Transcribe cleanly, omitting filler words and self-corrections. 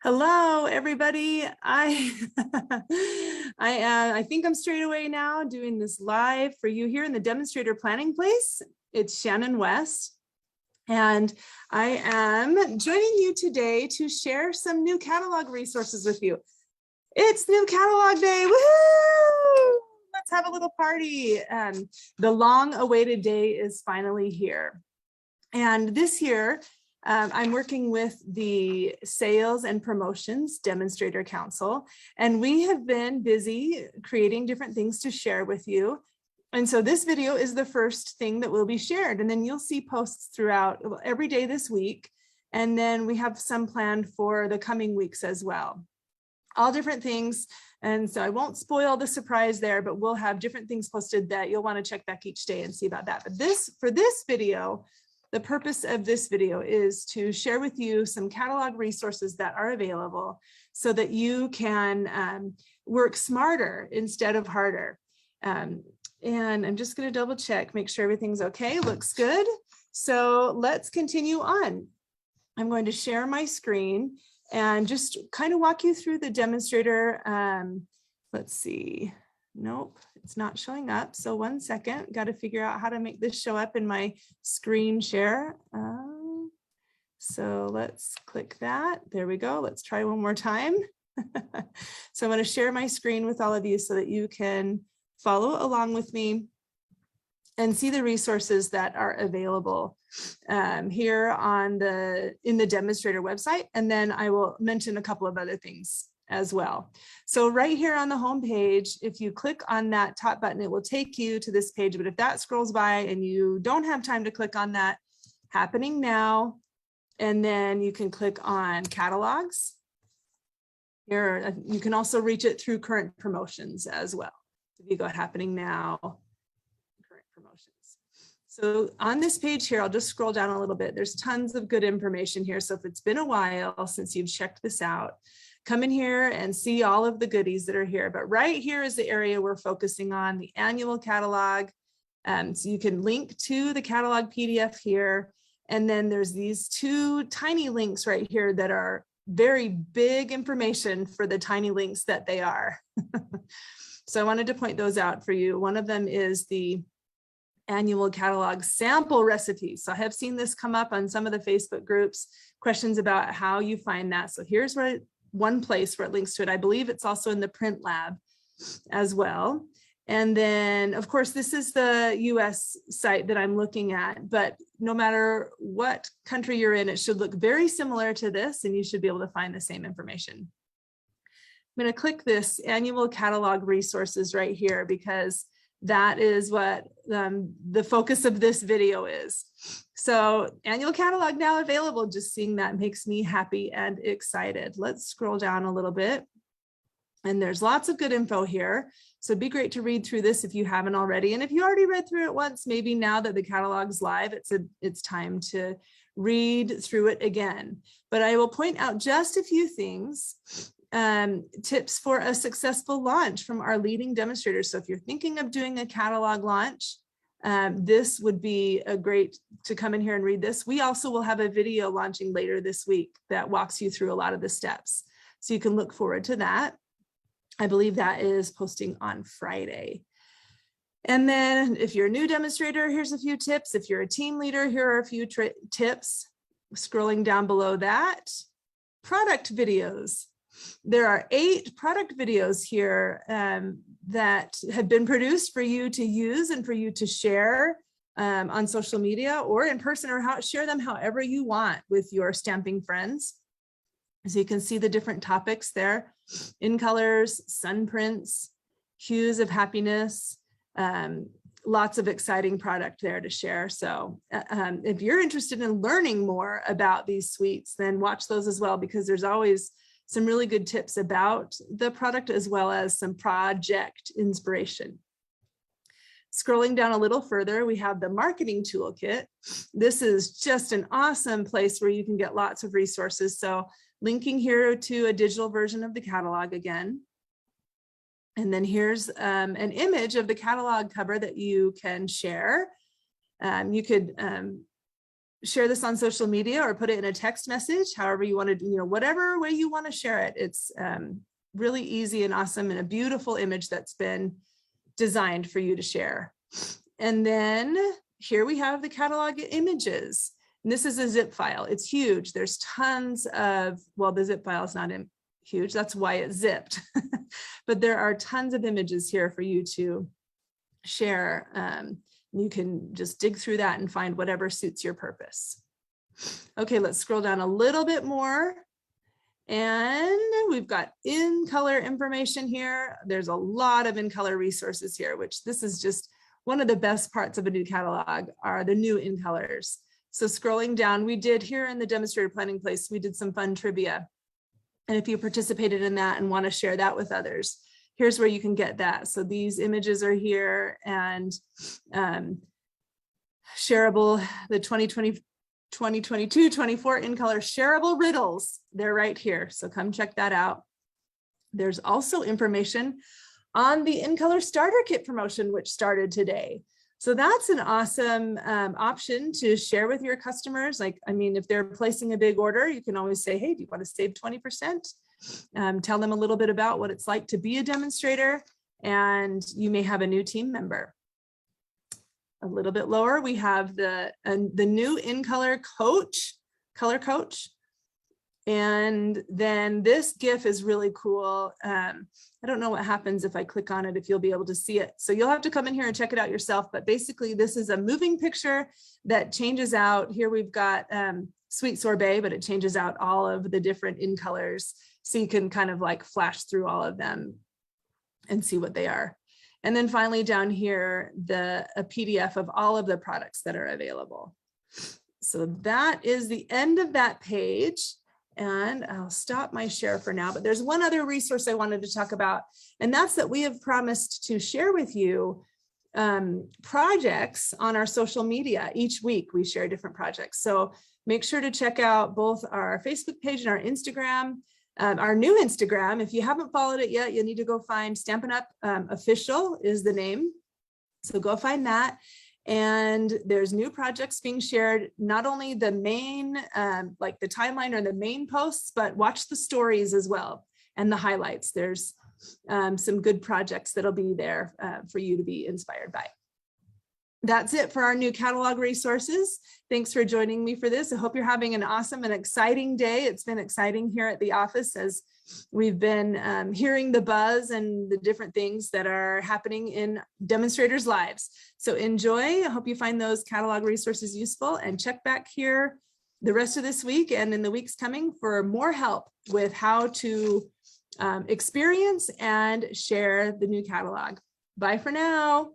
Hello, everybody. I think I'm straight away now doing this live for you here in the demonstrator planning place. It's Shannon West, and I am joining you today to share some new catalog resources with you. It's new catalog day. Woohoo! Let's have a little party. The long-awaited day is finally here. And this year, I'm working with the Sales and Promotions Demonstrator Council, and we have been busy creating different things to share with you. And so this video is the first thing that will be shared, and then you'll see posts throughout every day this week. And then we have some planned for the coming weeks as well. All different things. And so I won't spoil the surprise there, but we'll have different things posted that you'll want to check back each day and see about that. But for this video, the purpose of this video is to share with you some catalog resources that are available so that you can work smarter instead of harder. And I'm just going to double check, make sure everything's okay. Looks good. So let's continue on. I'm going to share my screen and just kind of walk you through the demonstrator. Let's see. Nope, it's not showing up. So 1 second, got to figure out how to make this show up in my screen share. So let's click that. There we go. Let's try one more time. So I'm going to share my screen with all of you so that you can follow along with me and see the resources that are available here in the demonstrator website. And then I will mention a couple of other things as well. So right here on the home page, if you click on that top button, it will take you to this page. But if that scrolls by and you don't have time to click on that, happening now, and then you can click on catalogs. Here, you can also reach it through current promotions as well. If you go happening now, current promotions. So on this page here, I'll just scroll down a little bit. There's tons of good information here. So if it's been a while since you've checked this out, come in here and see all of the goodies that are here. But right here is the area we're focusing on, the annual catalog. So you can link to the catalog PDF here. And then there's these two tiny links right here that are very big information for the tiny links that they are. So I wanted to point those out for you. One of them is the annual catalog sample recipes. So I have seen this come up on some of the Facebook groups, questions about how you find that. So here's one place where it links to it. I believe it's also in the print lab as well. And then of course, this is the US site that I'm looking at, but no matter what country you're in, it should look very similar to this and you should be able to find the same information. I'm going to click this annual catalog resources right here because that is what the focus of this video is. So annual catalog now available, just seeing that makes me happy and excited. Let's scroll down a little bit. And there's lots of good info here. So it'd be great to read through this if you haven't already. And if you already read through it once, maybe now that the catalog's live, it's time to read through it again. But I will point out just a few things. Tips for a successful launch from our leading demonstrators. So if you're thinking of doing a catalog launch, this would be a great to come in here and read this. We also will have a video launching later this week that walks you through a lot of the steps. So you can look forward to that. I believe that is posting on Friday. And then if you're a new demonstrator, here's a few tips. If you're a team leader, here are a few tips. Scrolling down below that, product videos. There are 8 product videos here that have been produced for you to use and for you to share on social media or in person, or share them however you want with your stamping friends. So you can see the different topics there: in colors, sun prints, hues of happiness, lots of exciting product there to share. So if you're interested in learning more about these suites, then watch those as well, because there's always some really good tips about the product as well as some project inspiration. Scrolling down a little further, we have the marketing toolkit. This is just an awesome place where you can get lots of resources. So linking here to a digital version of the catalog again. And then here's an image of the catalog cover that you can share. You could share this on social media or put it in a text message, however you want to, whatever way you want to share it. It's really easy and awesome, and a beautiful image that's been designed for you to share. And then here we have the catalog images. And this is a zip file. It's huge. There's tons of, well, the zip file is not huge. That's why it's zipped. But there are tons of images here for you to share. You can just dig through that and find whatever suits your purpose. Okay, let's scroll down a little bit more. And we've got in color information here. There's a lot of in color resources here, which this is just one of the best parts of a new catalog are the new in colors. So scrolling down, we did here in the demonstrator planning place, we did some fun trivia. And if you participated in that and want to share that with others, here's where you can get that. So these images are here, and shareable, the 2022-24 in color shareable riddles, they're right here. So come check that out. There's also information on the in color starter kit promotion, which started today. So that's an awesome option to share with your customers. Like, I mean, if they're placing a big order, you can always say, hey, do you want to save 20%? Tell them a little bit about what it's like to be a demonstrator, and you may have a new team member. A little bit lower, we have the new in color coach, color coach. And then this GIF is really cool. I don't know what happens if I click on it, if you'll be able to see it. So you'll have to come in here and check it out yourself. But basically, this is a moving picture that changes out. Here we've got Sweet Sorbet, but it changes out all of the different in colors. So you can kind of like flash through all of them and see what they are. And then finally down here, a PDF of all of the products that are available. So that is the end of that page. And I'll stop my share for now, but there's one other resource I wanted to talk about, and that's that we have promised to share with you projects on our social media. Each week we share different projects. So make sure to check out both our Facebook page and our Instagram. Our new Instagram, if you haven't followed it yet, you'll need to go find Stampin' Up! Official is the name. So go find that. And there's new projects being shared, not only the main, like the timeline or the main posts, but watch the stories as well and the highlights. There's some good projects that'll be there for you to be inspired by. That's it for our new catalog resources. Thanks for joining me for this. I hope you're having an awesome and exciting day. It's been exciting here at the office as we've been hearing the buzz and the different things that are happening in demonstrators' lives. So enjoy. I hope you find those catalog resources useful, and check back here the rest of this week and in the weeks coming for more help with how to experience and share the new catalog. Bye for now.